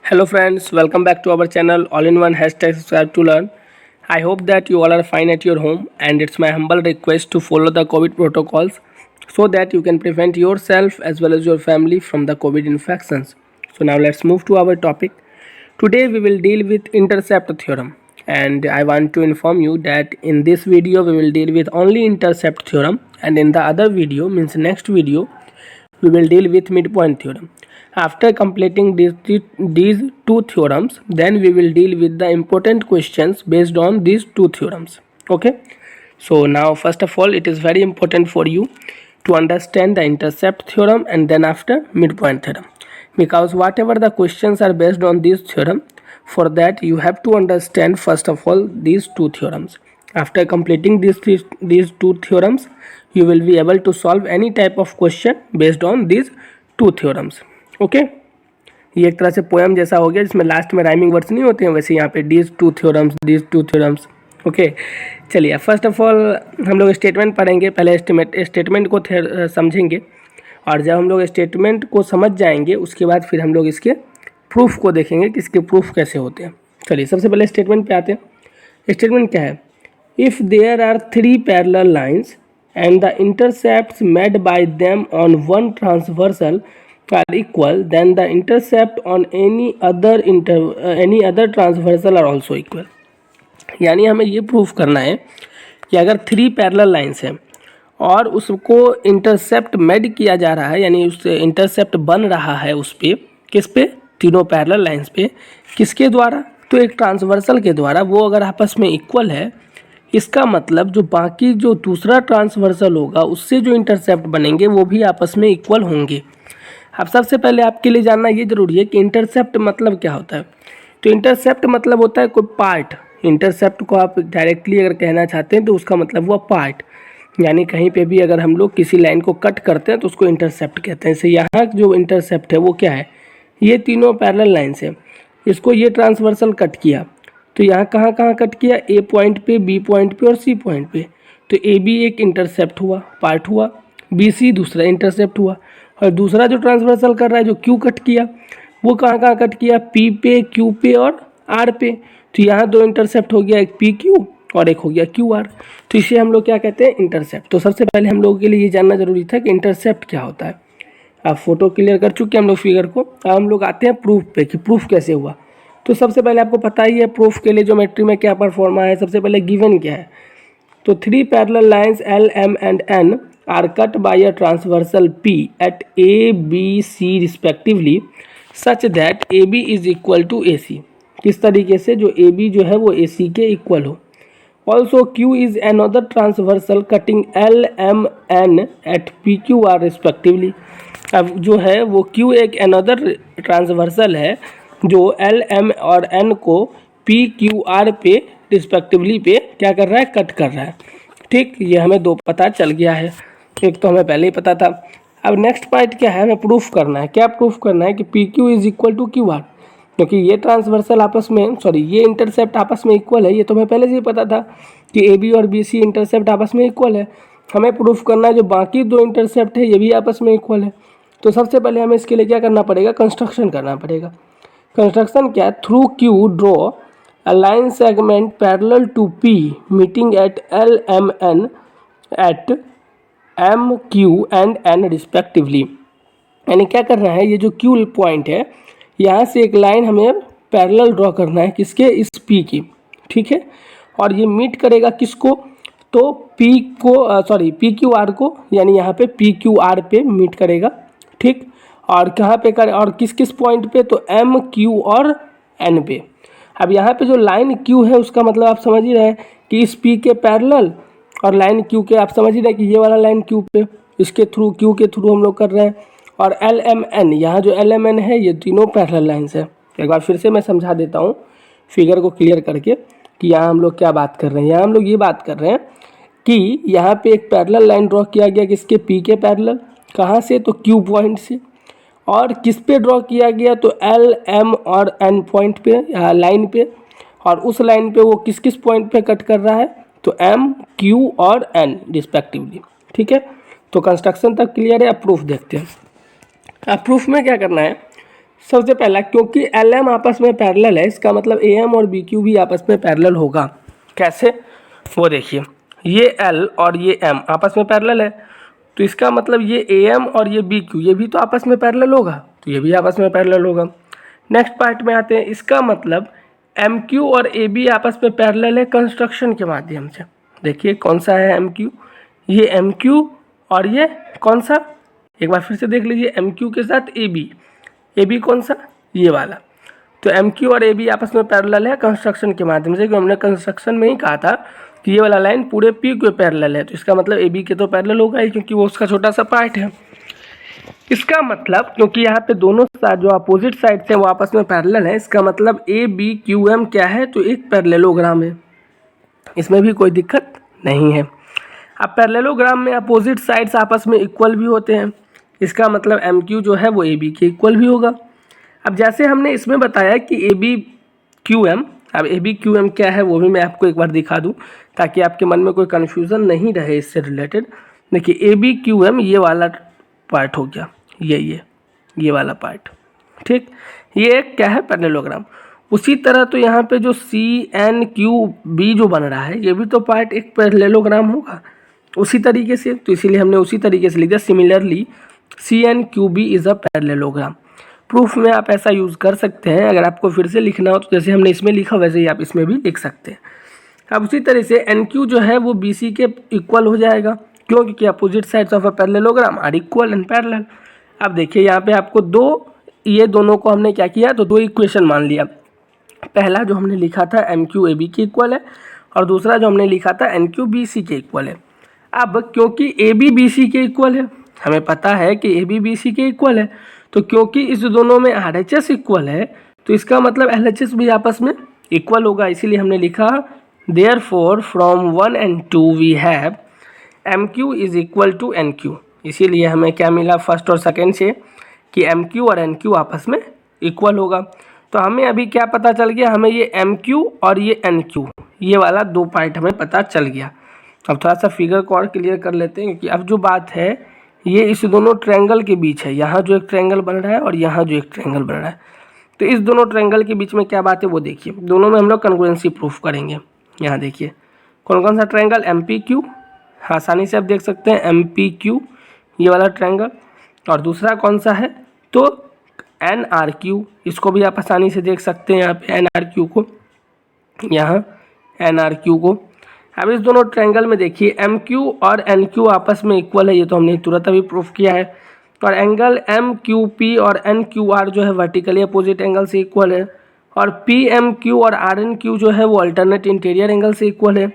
Hello friends, welcome back to our channel all-in-one hashtag subscribe to learn. I hope that you all are fine at your home and it's my humble request to follow the COVID protocols so that you can prevent yourself as well as your family from the COVID infections. So now let's move to our topic. Today we will deal with intercept theorem and I want to inform you that in this video we will deal with only intercept theorem and in the other video means next video we will deal with midpoint theorem. After completing these two theorems, then we will deal with the important questions based on these two theorems. Okay. So now first of all, it is very important for you to understand the intercept theorem and then after midpoint theorem. Because whatever the questions are based on this theorem, for that you have to understand first of all these two theorems. After completing these two theorems, you will be able to solve any type of question based on these two theorems. Okay ये एक तरह से poem जैसा हो गया जिसमें last में rhyming words नहीं होते हैं, वैसे यहाँ पे दीज टू थ्योरम्स. ओके चलिए फर्स्ट ऑफ ऑल हम लोग स्टेटमेंट पढ़ेंगे. पहले स्टेटमेंट को समझेंगे और जब हम लोग स्टेटमेंट को समझ जाएंगे उसके बाद फिर हम लोग इसके प्रूफ को देखेंगे कि इसके प्रूफ कैसे होते हैं. चलिए सबसे पहले स्टेटमेंट पे आते हैं. स्टेटमेंट क्या है? If there are 3 parallel lines and the intercepts made by them on one transversal are equal, then the intercept on any other transversal are also equal. यानी हमें ये प्रूफ करना है कि अगर 3 पैरेलल लाइन्स हैं और उसको इंटरसेप्ट मेड किया जा रहा है, यानी उससे इंटरसेप्ट बन रहा है उस पे, किस पे? तीनों पैरेलल लाइन्स पे. किसके द्वारा? तो एक ट्रांसवर्सल के द्वारा. वो अगर आपस में इक्वल है, इसका मतलब जो बाकी जो दूसरा ट्रांसवर्सल होगा उससे जो इंटरसेप्ट बनेंगे वो भी आपस में इक्वल होंगे. अब सबसे पहले आपके लिए जानना ये जरूरी है कि इंटरसेप्ट मतलब क्या होता है. तो इंटरसेप्ट मतलब होता है कोई पार्ट. इंटरसेप्ट को आप डायरेक्टली अगर कहना चाहते हैं तो उसका मतलब हुआ पार्ट. यानी कहीं पे भी अगर हम लोग किसी लाइन को कट करते हैं तो उसको इंटरसेप्ट कहते हैं. जैसे यहाँ जो इंटरसेप्ट है वो क्या है? ये तीनों पैरेलल लाइन्स है, इसको ये ट्रांसवर्सल कट किया. तो यहाँ कहाँ कहाँ कट किया? ए पॉइंट पे, बी पॉइंट पे और सी पॉइंट पे. तो ए बी एक इंटरसेप्ट हुआ, पार्ट हुआ. बी सी दूसरा इंटरसेप्ट हुआ. और दूसरा जो ट्रांसवर्सल कर रहा है जो क्यू कट किया, वो कहाँ कहाँ कट किया? पी पे, क्यू पे और आर पे. तो यहाँ 2 इंटरसेप्ट हो गया, एक पी क्यू और एक हो गया क्यू आर. तो इसे हम लोग क्या कहते हैं? इंटरसेप्ट. तो सबसे पहले हम लोगों के लिए ये जानना जरूरी था कि इंटरसेप्ट क्या होता है. आप फोटो क्लियर कर चुके हम लोग फिगर को. अब हम लोग आते हैं प्रूफ पे कि प्रूफ कैसे हुआ. तो सबसे पहले आपको पता ही है प्रूफ के लिए ज्योमेट्री में क्या परफॉर्मा है. सबसे पहले गिवन क्या है? तो 3 parallel lines L M and N are cut by a transversal P at A, B, C respectively such that AB is equal to AC. किस तरीके से? जो AB जो है वो AC के इक्वल हो. Also Q is another transversal cutting L, M, N at PQR respectively. अब जो है वो Q एक another ट्रांसवर्सल है जो L, M और N को PQR पे रिस्पेक्टिवली पे क्या कर रहा है? कट कर रहा है. ठीक, ये हमें 2 पता चल गया है. एक तो हमें पहले ही पता था. अब नेक्स्ट पार्ट क्या है? हमें प्रूफ करना है. क्या प्रूफ करना है? कि P Q is equal to Q R. क्योंकि ये ट्रांसवर्सल आपस में ये इंटरसेप्ट आपस में इक्वल है. ये तो हमें पहले से ही पता था कि ए बी और बी सी इंटरसेप्ट आपस में इक्वल है. हमें प्रूफ करना है जो बाकी 2 इंटरसेप्ट है ये भी आपस में इक्वल है. तो सबसे पहले हमें इसके लिए क्या करना पड़ेगा? कंस्ट्रक्शन करना पड़ेगा. कंस्ट्रक्शन क्या है? Through Q draw a line segment parallel to P meeting at L M N at M Q and N respectively. यानी क्या करना है? ये जो क्यू पॉइंट है यहाँ से एक लाइन हमें पैरेलल ड्रॉ करना है. किसके? इस पी की. ठीक है. और ये मीट करेगा किसको? तो पी को पी क्यू आर को. यानी यहाँ पे पी क्यू आर पे मीट करेगा. ठीक. और कहाँ पे करे? और किस किस पॉइंट पे? तो एम क्यू और एन पे. अब यहाँ पे जो लाइन क्यू है उसका मतलब आप समझ ही रहे हैं कि इस पी के पैरेलल और लाइन क्यू के, आप समझ ही रहे कि ये वाला लाइन क्यू पे, इसके थ्रू क्यू के थ्रू हम लोग कर रहे हैं. और एल एम एन, यहाँ जो एल एम एन है ये तीनों पैरेलल लाइन्स है. एक बार फिर से मैं समझा देता हूँ फिगर को क्लियर करके कि यहाँ हम लोग क्या बात कर रहे हैं. यहाँ हम लोग ये बात कर रहे हैं कि यहाँ पे एक पैरेलल लाइन ड्रॉ किया गया किसके? पी के पैरेलल. कहाँ से? तो क्यू पॉइंट से. और किस पे ड्रॉ किया गया? तो एल एम और एन पॉइंट पे, लाइन पे. और उस लाइन पे वो किस किस पॉइंट पे कट कर रहा है? तो एम क्यू और एन रिस्पेक्टिवली. ठीक है. तो कंस्ट्रक्शन तक क्लियर है. अब प्रूफ देखते हैं. अब प्रूफ में क्या करना है? सबसे पहला, क्योंकि एल एम आपस में पैरेलल है, इसका मतलब ए एम और बी क्यू भी आपस में पैरेलल होगा। कैसे, वो देखिए, ये एल और ये एम आपस में पैरेलल है, तो इसका मतलब ये ए एम और ये बी क्यू ये भी तो आपस में पैरेलल होगा, तो ये भी आपस में पैरेलल होगा। नेक्स्ट पार्ट में आते हैं, इसका मतलब एम क्यू और ए बी आपस में पैरेलल है कंस्ट्रक्शन के माध्यम से। देखिए कौन सा है एम क्यू, ये एम क्यू और ये कौन सा, एक बार फिर से देख लीजिए, एम क्यू के साथ ए बी कौन सा, ये वाला। तो एम क्यू और ए बी आपस में पैरेलल है कंस्ट्रक्शन के माध्यम से, क्योंकि हमने कंस्ट्रक्शन में ही कहा था कि ये वाला लाइन पूरे पी के पैरेलल है, तो इसका मतलब ए बी के तो पैरेलल होगा ही, क्योंकि वो उसका छोटा सा पार्ट है। इसका मतलब क्योंकि यहाँ पे दोनों साइड जो अपोजिट साइड से वो आपस में पैरेलल है, इसका मतलब ए बी क्यू एम क्या है, तो एक पैरेललोग्राम है, इसमें भी कोई दिक्कत नहीं है। अब पैरेललोग्राम में अपोजिट साइड्स आपस में इक्वल भी होते हैं, इसका मतलब एम क्यू जो है वो ए बी के इक्वल भी होगा। अब जैसे हमने इसमें बताया कि ए बी क्यू एम, अब ए बी क्यू एम क्या है वो भी मैं आपको एक बार दिखा दूं, ताकि आपके मन में कोई कन्फ्यूज़न नहीं रहे इससे रिलेटेड। देखिए ए बी क्यू एम ये वाला पार्ट हो गया, ये वाला पार्ट, ठीक, ये एक क्या है पैरेललोग्राम। उसी तरह तो यहाँ पे जो सी एन क्यू बी जो बन रहा है, ये भी तो पार्ट एक पैरेललोग्राम होगा उसी तरीके से, तो इसीलिए हमने उसी तरीके से लिख दिया, similarly C N Q B is a parallelogram. Proof में आप ऐसा यूज़ कर सकते हैं, अगर आपको फिर से लिखना हो तो जैसे हमने इसमें लिखा वैसे ही आप इसमें भी लिख सकते हैं। अब उसी तरह से एन क्यू जो है वो बी सी के इक्वल हो जाएगा, क्यों, क्योंकि opposite sides of a parallelogram are equal and parallel. अब देखिए यहाँ पे आपको ये दोनों को हमने क्या किया, तो दो इक्वेशन मान लिया। पहला जो हमने लिखा था एम क्यू ए बी के इक्वल है, और दूसरा जो हमने लिखा था एन क्यू बी सी के इक्वल है। अब क्योंकि ए बी बी सी के इक्वल है, हमें पता है कि ए बी बी सी के इक्वल है, तो क्योंकि इस दोनों में आर एच एस इक्वल है, तो इसका मतलब एल एच एस भी आपस में इक्वल होगा। इसीलिए हमने लिखा therefore from 1 and 2 we have M Q is equal to N Q. इसीलिए हमें क्या मिला फर्स्ट और सेकेंड से, कि एम क्यू और एन क्यू आपस में इक्वल होगा। तो हमें अभी क्या पता चल गया, हमें ये एम क्यू और ये एन क्यू ये वाला दो पार्ट हमें पता चल गया। अब थोड़ा सा फिगर को और क्लियर कर लेते हैं, क्योंकि अब जो बात है ये इस दोनों ट्रायंगल के बीच है, यहाँ जो एक ट्रायंगल बन रहा है और यहाँ जो एक ट्रायंगल बन रहा है, तो इस दोनों ट्रायंगल के बीच में क्या बात है वो देखिए। दोनों में हम लोग कॉन्ग्रुएंसी प्रूफ करेंगे। यहाँ देखिए कौन कौन सा ट्रायंगल, एम पी क्यू, आसानी से आप देख सकते हैं एम पी क्यू ये वाला ट्रायंगल, और दूसरा कौन सा है, तो एन आर क्यू, इसको भी आप आसानी से देख सकते हैं यहाँ पे एन आर क्यू को, यहाँ एन आर क्यू को। अब इस दोनों ट्रायंगल में देखिए एम क्यू और एन क्यू आपस में इक्वल है, ये तो हमने तुरंत अभी प्रूफ किया है। और एंगल एम क्यू पी और एन क्यू आर जो है वर्टिकली अपोजिट एंगल से इक्वल है, और पी एम क्यू और आर एन क्यू जो है वो अल्टरनेट इंटीरियर एंगल से इक्वल है।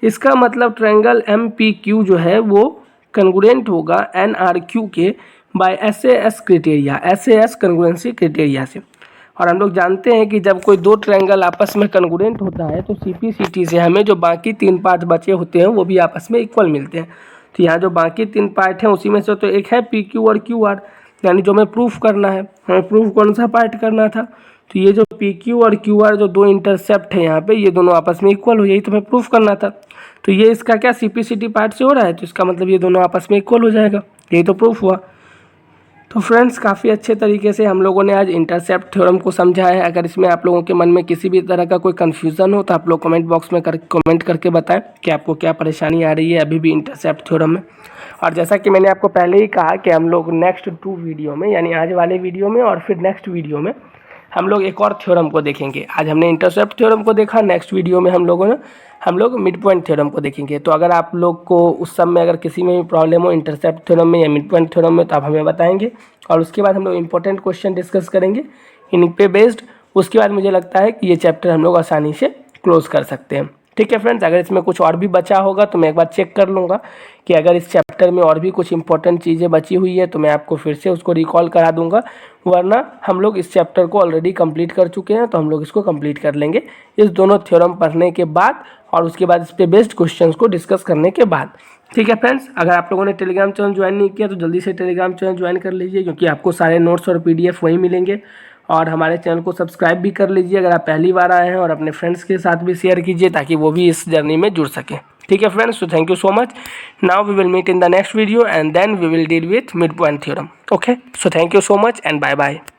इसका मतलब ट्रायंगल एम पी क्यू जो है वो कंग्रुएंट होगा एन आर क्यू के by S A S criteria, S A S congruency criteria से। और हम लोग जानते हैं कि जब कोई दो ट्रायंगल आपस में कंग्रुएंट होता है तो सीपीसीटी से हमें जो बाकी तीन पार्ट बचे होते हैं वो भी आपस में इक्वल मिलते हैं। तो यहाँ जो बाकी तीन पार्ट हैं उसी में से तो एक है पी क्यू और क्यू आर, यानी जो हमें प्रूफ करना है, हमें प्रूफ कौन सा पार्ट करना था, तो ये जो पी क्यू और क्यू आर जो दो इंटरसेप्ट है यहाँ पे, ये दोनों आपस में इक्वल हो, यही तो हमें प्रूफ करना था। तो ये इसका क्या सीपीसीटी पार्ट से हो रहा है, तो इसका मतलब ये दोनों आपस में इक्वल हो जाएगा, यही तो प्रूफ हुआ। तो फ्रेंड्स काफ़ी अच्छे तरीके से हम लोगों ने आज इंटरसेप्ट थ्योरम को समझा है। अगर इसमें आप लोगों के मन में किसी भी तरह का कोई कन्फ्यूज़न हो तो आप लोग कमेंट बॉक्स में कमेंट करके बताएं कि आपको क्या परेशानी आ रही है अभी भी इंटरसेप्ट थ्योरम में। और जैसा कि मैंने आपको पहले ही कहा कि हम लोग नेक्स्ट 2 वीडियो में, यानी आज वाले वीडियो में और फिर नेक्स्ट वीडियो में हम लोग एक और थ्योरम को देखेंगे। आज हमने इंटरसेप्ट थ्योरम को देखा, नेक्स्ट वीडियो में हम लोग मिड पॉइंट थ्योरम को देखेंगे। तो अगर आप लोग को उस सब में अगर किसी में भी प्रॉब्लम हो इंटरसेप्ट थ्योरम में या मिड पॉइंट थ्योरम में, तो आप हमें बताएंगे, और उसके बाद हम लोग इंपॉर्टेंट क्वेश्चन डिस्कस करेंगे इन पे बेस्ड। उसके बाद मुझे लगता है कि ये चैप्टर हम लोग आसानी से क्लोज कर सकते हैं। ठीक है फ्रेंड्स, अगर इसमें कुछ और भी बचा होगा तो मैं एक बार चेक कर लूँगा कि अगर इस चैप्टर में और भी कुछ इंपॉर्टेंट चीज़ें बची हुई है तो मैं आपको फिर से उसको रिकॉल करा दूंगा, वरना हम लोग इस चैप्टर को ऑलरेडी कंप्लीट कर चुके हैं, तो हम लोग इसको कंप्लीट कर लेंगे इस दोनों थ्योरम पढ़ने के बाद, और उसके बाद इस पे बेस्ड क्वेश्चंस को डिस्कस करने के बाद। ठीक है फ्रेंड्स, अगर आप लोगों ने टेलीग्राम चैनल ज्वाइन नहीं किया तो जल्दी से टेलीग्राम चैनल ज्वाइन कर लीजिए, क्योंकि आपको सारे नोट्स और PDF वहीं मिलेंगे। और हमारे चैनल को सब्सक्राइब भी कर लीजिए अगर आप पहली बार आए हैं, और अपने फ्रेंड्स के साथ भी शेयर कीजिए ताकि वो भी इस जर्नी में जुड़ सकें। ठीक है friends, so thank you so much. Now we will meet in the next video and then we will deal with midpoint theorem. Okay, so thank you so much and bye bye.